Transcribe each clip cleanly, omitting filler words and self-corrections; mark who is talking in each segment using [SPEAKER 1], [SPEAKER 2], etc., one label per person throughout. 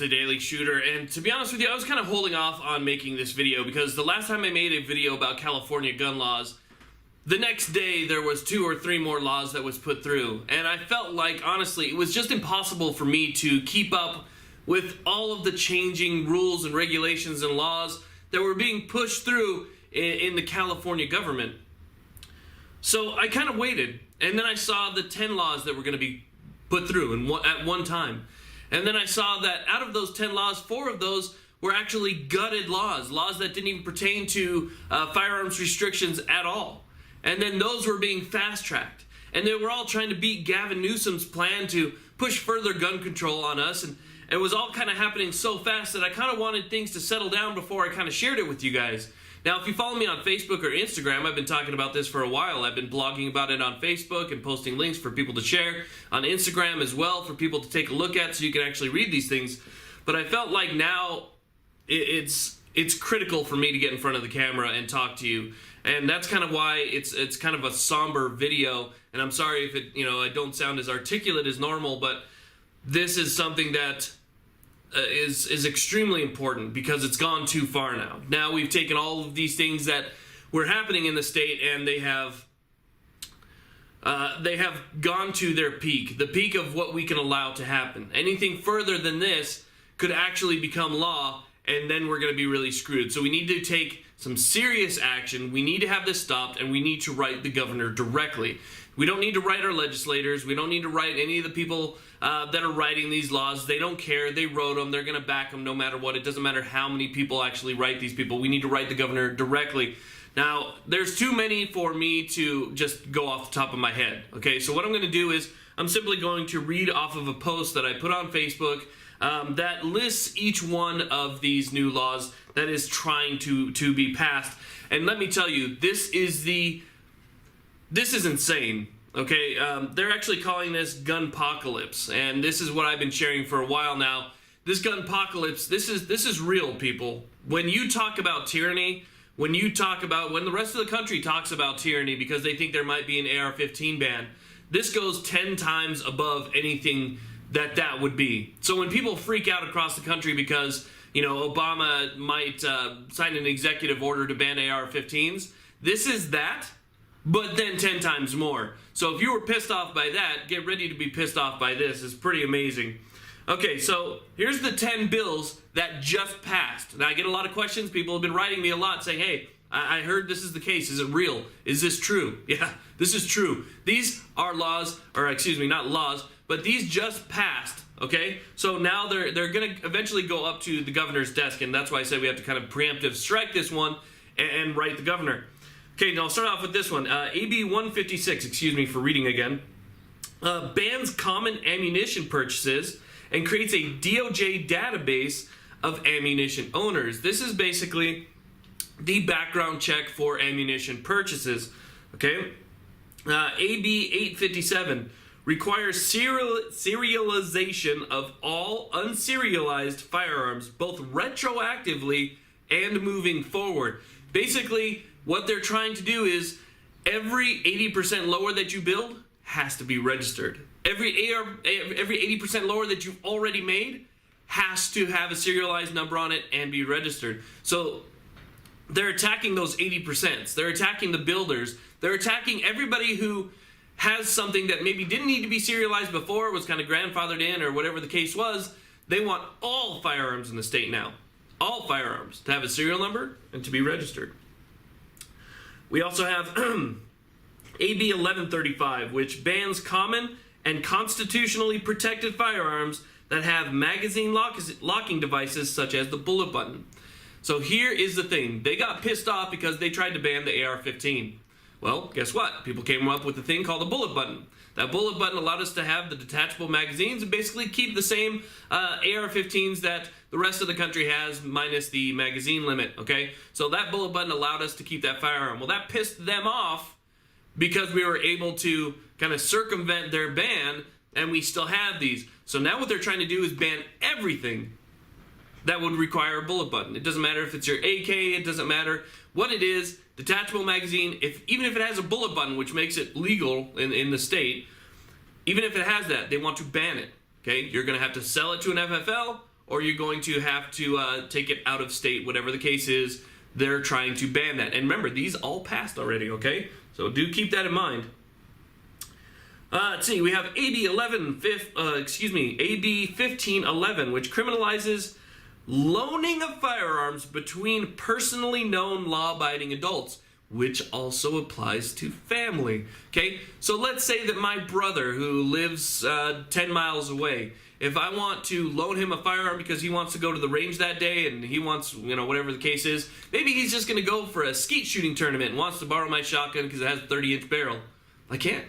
[SPEAKER 1] into Daily Shooter, and to be honest with you, I was kind of holding off on making this video because the last time I made a video about California gun laws, the next day there was 2 or 3 more laws that was put through, and I felt like, honestly, it was just impossible for me to keep up with all of the changing rules and regulations and laws that were being pushed through in the California government. So I kind of waited, and then I saw the 10 laws that were going to be put through at one time. And then I saw that out of those 10 laws, 4 of those were actually gutted laws that didn't even pertain to firearms restrictions at all. And then those were being fast-tracked. And they were all trying to beat Gavin Newsom's plan to push further gun control on us. And it was all kind of happening so fast that I kind of wanted things to settle down before I kind of shared it with you guys. Now, if you follow me on Facebook or Instagram, I've been talking about this for a while. I've been blogging about it on Facebook and posting links for people to share on Instagram as well for people to take a look at so you can actually read these things. But I felt like now it's critical for me to get in front of the camera and talk to you. And that's kind of why it's kind of a somber video. And I'm sorry if I don't sound as articulate as normal, but this is something that is extremely important because it's gone too far now. Now we've taken all of these things that were happening in the state and they have gone to their peak, the peak of what we can allow to happen. Anything further than this could actually become law, and then we're going to be really screwed. So we need to take some serious action. We need to have this stopped, and we need to write the governor directly. We don't need to write our legislators. We don't need to write any of the people that are writing these laws. They don't care. They wrote them. They're going to back them no matter what. It doesn't matter how many people actually write these people. We need to write the governor directly. Now, there's too many for me to just go off the top of my head. Okay, so what I'm going to do is I'm simply going to read off of a post that I put on Facebook that lists each one of these new laws that is trying to be passed. And let me tell you, this is insane. Okay, they're actually calling this Gunpocalypse, and this is what I've been sharing for a while now. This Gunpocalypse, this is real, people. When you talk about tyranny, when the rest of the country talks about tyranny because they think there might be an AR-15 ban, this goes 10 times above anything that would be. So when people freak out across the country because Obama might sign an executive order to ban AR-15s, this is that, but then 10 times more. So if you were pissed off by that, get ready to be pissed off by this. It's pretty amazing. Okay, so here's the 10 bills that just passed. Now, I get a lot of questions. People have been writing me a lot saying, hey, I heard this is the case. Is it real? Is this true? Yeah, this is true. These are laws, or excuse me, not laws, but these just passed, okay? So now they're going to eventually go up to the governor's desk, and that's why I said we have to kind of preemptive strike this one and write the governor. Okay, now I'll start off with this one. AB 156, excuse me for reading again, bans common ammunition purchases and creates a DOJ database of ammunition owners. This is basically the background check for ammunition purchases, okay? AB 857 requires serialization of all unserialized firearms, both retroactively and moving forward. Basically, what they're trying to do is every 80% lower that you build has to be registered. Every 80% lower that you've already made has to have a serialized number on it and be registered. So they're attacking those 80%. They're attacking the builders. They're attacking everybody who has something that maybe didn't need to be serialized before, was kind of grandfathered in or whatever the case was. They want all firearms in the state now, all firearms, to have a serial number and to be registered. We also have AB 1135, which bans common and constitutionally protected firearms that have magazine locking devices such as the bullet button. So here is the thing. They got pissed off because they tried to ban the AR-15. Well, guess what? People came up with a thing called the bullet button. That bullet button allowed us to have the detachable magazines and basically keep the same AR-15s that the rest of the country has, minus the magazine limit, okay? So that bullet button allowed us to keep that firearm. Well, that pissed them off because we were able to kind of circumvent their ban, and we still have these. So now what they're trying to do is ban everything that would require a bullet button. It doesn't matter if it's your AK, it doesn't matter what it is, detachable magazine, even if it has a bullet button, which makes it legal in the state, even if it has that, they want to ban it, okay? You're gonna have to sell it to an FFL, or you're going to have to take it out of state, whatever the case is. They're trying to ban that. And remember, these all passed already, okay? So do keep that in mind. Let's see, we have AB 1511, which criminalizes loaning of firearms between personally known law-abiding adults, which also applies to family. Okay, so let's say that my brother who lives 10 miles away, if I want to loan him a firearm because he wants to go to the range that day and he wants, whatever the case is, maybe he's just going to go for a skeet shooting tournament and wants to borrow my shotgun because it has a 30-inch barrel. I can't.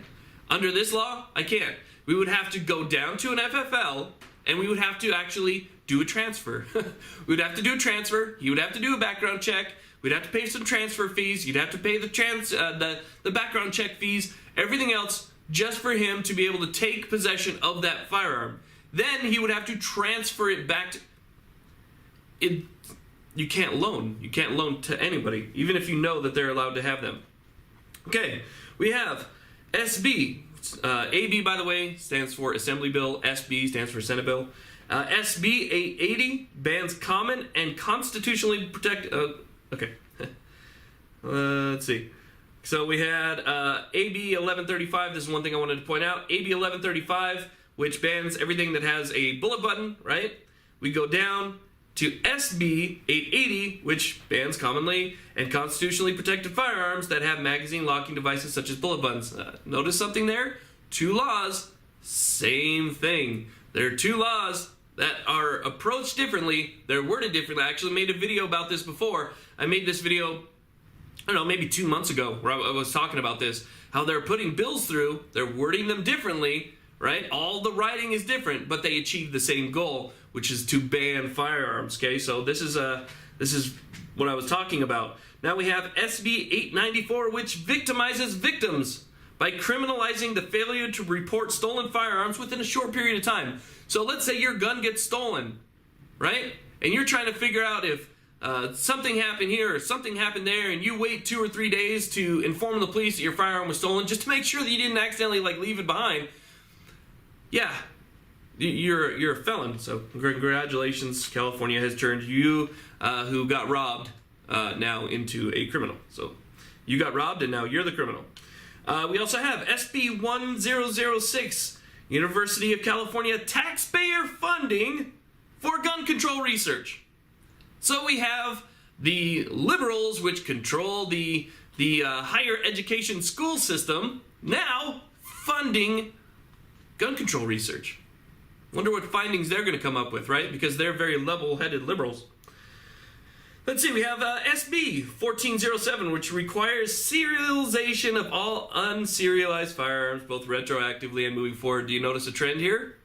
[SPEAKER 1] Under this law, I can't. We would have to go down to an FFL and we would have to actually do a transfer. We would have to do a transfer. He would have to do a background check. We'd have to pay some transfer fees. You'd have to pay the background check fees, everything else, just for him to be able to take possession of that firearm. Then he would have to transfer it back to it. You can't loan. You can't loan to anybody, even if you know that they're allowed to have them. Okay, we have SB. AB, by the way, stands for Assembly Bill. SB stands for Senate Bill. SB 880 bans common and constitutionally protected. Okay. Let's see. So we had AB 1135. This is one thing I wanted to point out. AB 1135, which bans everything that has a bullet button, right? We go down to SB 880, which bans commonly and constitutionally protected firearms that have magazine locking devices such as bullet buttons. Notice something there? Two laws, same thing. There are two laws that are approached differently. They're worded differently. I actually made a video about this before. I made this video, I don't know, maybe 2 months ago, where I was talking about this, how they're putting bills through, they're wording them differently, right? All the writing is different, but they achieve the same goal, which is to ban firearms, okay? So this is what I was talking about. Now we have SB 894, which victimizes victims by criminalizing the failure to report stolen firearms within a short period of time. So let's say your gun gets stolen, right? And you're trying to figure out if something happened here or something happened there, and you wait 2 or 3 days to inform the police that your firearm was stolen just to make sure that you didn't accidentally leave it behind. Yeah, you're a felon. So congratulations, California has turned you who got robbed now into a criminal. So you got robbed and now you're the criminal. We also have SB 1006, University of California taxpayer funding for gun control research. So we have the liberals, which control the higher education school system, now funding gun control research. Wonder what findings they're going to come up with, right? Because they're very level-headed liberals. Let's see, we have SB 1407, which requires serialization of all unserialized firearms, both retroactively and moving forward. Do you notice a trend here?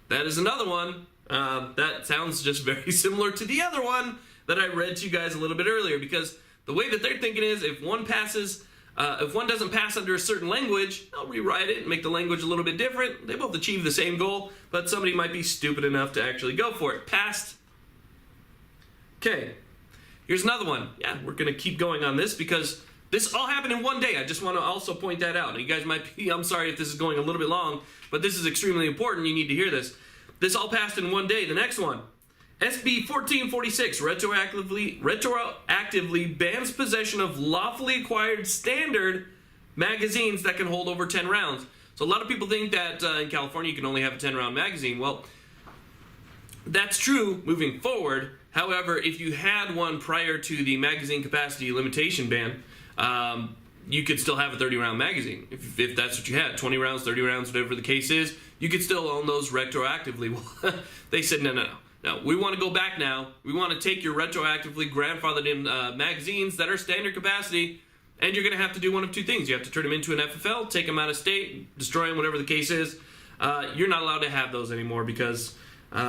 [SPEAKER 1] That is another one. That sounds just very similar to the other one that I read to you guys a little bit earlier, because the way that they're thinking is if one doesn't pass under a certain language, they'll rewrite it and make the language a little bit different. They both achieve the same goal, but somebody might be stupid enough to actually go for it. Passed. Okay. Here's another one. Yeah, we're going to keep going on this because this all happened in one day. I just want to also point that out. You guys might be, I'm sorry if this is going a little bit long, but this is extremely important. You need to hear this. This all passed in one day. The next one, SB 1446, retroactively bans possession of lawfully acquired standard magazines that can hold over 10 rounds. So a lot of people think that in California you can only have a 10-round magazine. Well, that's true moving forward. However, if you had one prior to the magazine capacity limitation ban, you could still have a 30-round magazine. If that's what you had, 20 rounds, 30 rounds, whatever the case is, you could still own those retroactively. Well, they said, no. We want to go back now. We want to take your retroactively grandfathered in magazines that are standard capacity, and you're going to have to do one of two things. You have to turn them into an FFL, take them out of state, destroy them, whatever the case is. You're not allowed to have those anymore because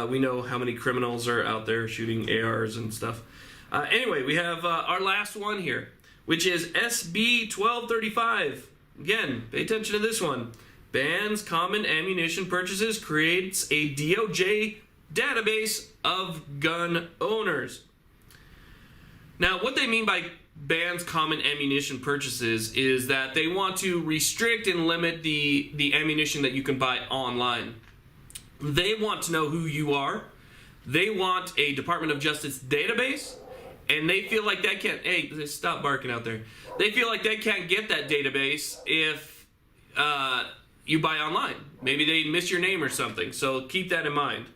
[SPEAKER 1] we know how many criminals are out there shooting ARs and stuff. Anyway, we have our last one here, which is SB 1235. Again, pay attention to this one. Bans common ammunition purchases, creates a DOJ database of gun owners. Now, what they mean by bans common ammunition purchases is that they want to restrict and limit the ammunition that you can buy online. They want to know who you are. they want a Department of Justice database, and they feel like they can't, hey, stop barking out there. They feel like they can't get that database if you buy online. Maybe they miss your name or something, so keep that in mind.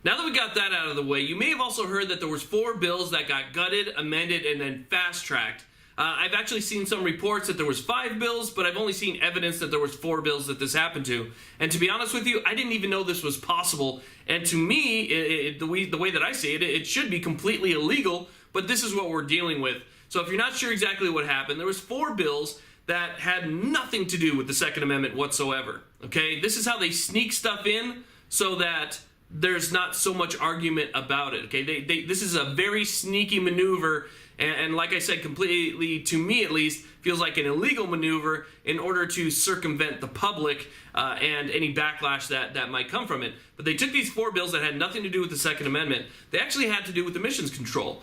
[SPEAKER 1] Now that we got that out of the way, you may have also heard that there was 4 bills that got gutted, amended, and then fast-tracked. I've actually seen some reports that there was 5 bills, but I've only seen evidence that there was 4 bills that this happened to. And to be honest with you, I didn't even know this was possible. And to me, the way that I see it, it should be completely illegal, but this is what we're dealing with. So if you're not sure exactly what happened, there was 4 bills that had nothing to do with the Second Amendment whatsoever. Okay, this is how they sneak stuff in so that there's not so much argument about it. Okay, this is a very sneaky maneuver, and like I said, completely, to me at least, feels like an illegal maneuver in order to circumvent the public and any backlash that might come from it. But they took these 4 bills that had nothing to do with the Second Amendment. They actually had to do with emissions control,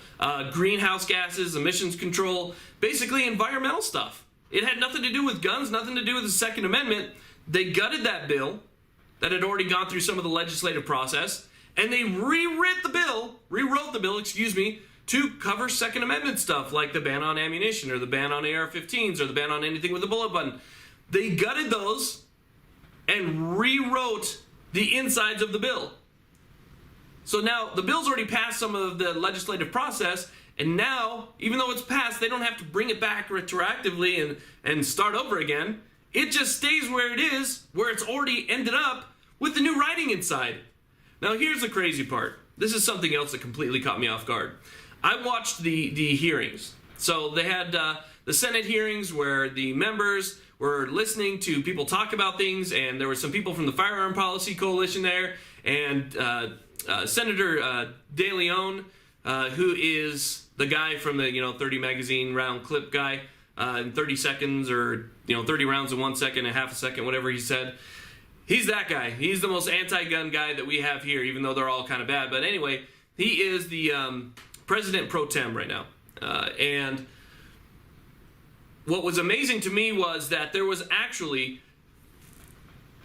[SPEAKER 1] greenhouse gases, emissions control, basically environmental stuff. It had nothing to do with guns, nothing to do with the Second Amendment. They gutted that bill that had already gone through some of the legislative process, and they rewrote the bill, to cover Second Amendment stuff like the ban on ammunition or the ban on AR-15s or the ban on anything with a bullet button. They gutted those and rewrote the insides of the bill. So now the bill's already passed some of the legislative process, and now, even though it's passed, they don't have to bring it back retroactively and start over again. It just stays where it is, where it's already ended up, with the new writing inside. Now here's the crazy part. This is something else that completely caught me off guard. I watched the hearings. So they had the Senate hearings where the members were listening to people talk about things, and there were some people from the Firearm Policy Coalition there, and Senator De Leon, who is the guy from the 30 magazine round clip guy, in 30 seconds or 30 rounds in 1 second, a half a second, whatever he said. He's that guy. He's the most anti-gun guy that we have here, even though they're all kind of bad. But anyway, he is the president pro tem right now. And what was amazing to me was that there was actually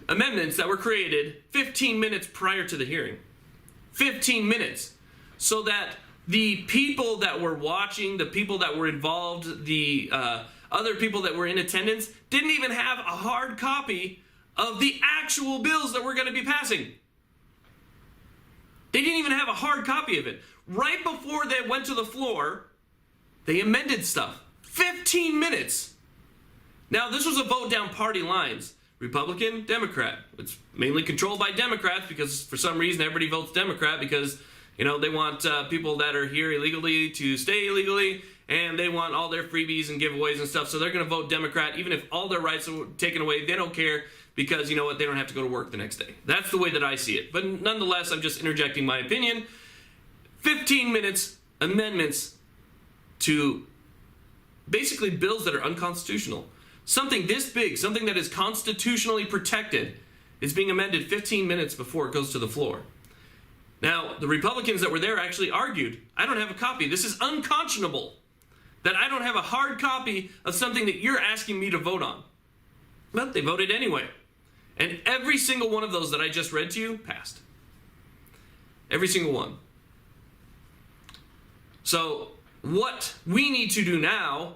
[SPEAKER 1] amendments that were created 15 minutes prior to the hearing. 15 minutes. So that the people that were watching, the people that were involved, the other people that were in attendance didn't even have a hard copy of the actual bills that we're going to be passing. They didn't even have a hard copy of it. Right before they went to the floor, they amended stuff. 15 minutes. Now, this was a vote down party lines. Republican, Democrat. It's mainly controlled by Democrats because for some reason everybody votes Democrat because, they want people that are here illegally to stay illegally, and they want all their freebies and giveaways and stuff, so they're going to vote Democrat even if all their rights are taken away. They don't care because, you know what, they don't have to go to work the next day. That's the way that I see it. But nonetheless, I'm just interjecting my opinion. 15 minutes, amendments to basically bills that are unconstitutional. Something this big, something that is constitutionally protected, is being amended 15 minutes before it goes to the floor. Now, the Republicans that were there actually argued, I don't have a copy. This is unconscionable that I don't have a hard copy of something that you're asking me to vote on. But they voted anyway. And every single one of those that I just read to you passed. Every single one. So what we need to do now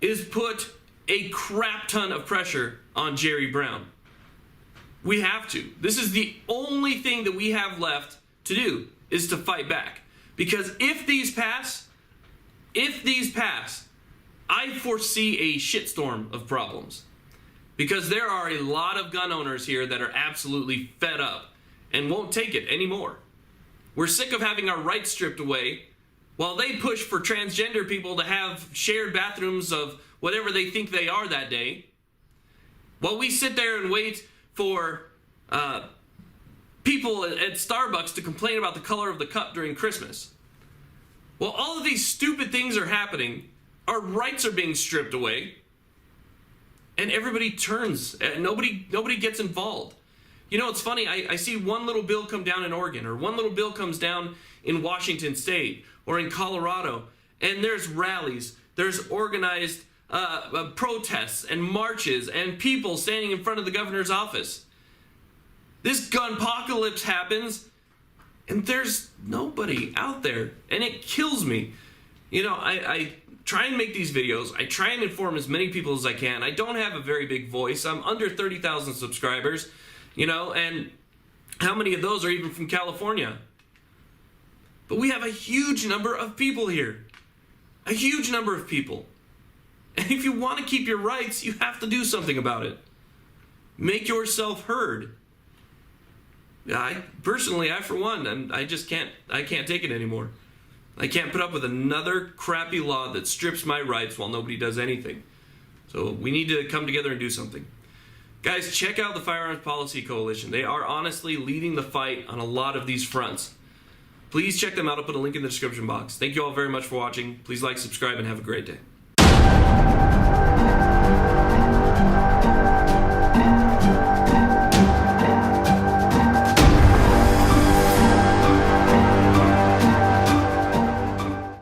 [SPEAKER 1] is put a crap ton of pressure on Jerry Brown. We have to. This is the only thing that we have left to do, is to fight back. Because if these pass, I foresee a shitstorm of problems. Because there are a lot of gun owners here that are absolutely fed up and won't take it anymore. We're sick of having our rights stripped away while they push for transgender people to have shared bathrooms of whatever they think they are that day. While we sit there and wait for people at Starbucks to complain about the color of the cup during Christmas. While all of these stupid things are happening, our rights are being stripped away, and everybody turns. Nobody gets involved. It's funny. I see one little bill come down in Oregon, or one little bill comes down in Washington State, or in Colorado, and there's rallies, there's organized protests and marches and people standing in front of the governor's office. This gunpocalypse happens, And there's nobody out there, and it kills me. You know, I try and make these videos. I try and inform as many people as I can. I don't have a very big voice. I'm under 30,000 subscribers, you know, and how many of those are even from California? But we have a huge number of people here. A huge number of people. And if you want to keep your rights, you have to do something about it. Make yourself heard. I for one, I can't take it anymore. I can't put up with another crappy law that strips my rights while nobody does anything. So we need to come together and do something. Guys, check out the Firearms Policy Coalition. They are honestly leading the fight on a lot of these fronts. Please check them out. I'll put a link in the description box. Thank you all very much for watching. Please like, subscribe, and have a great day.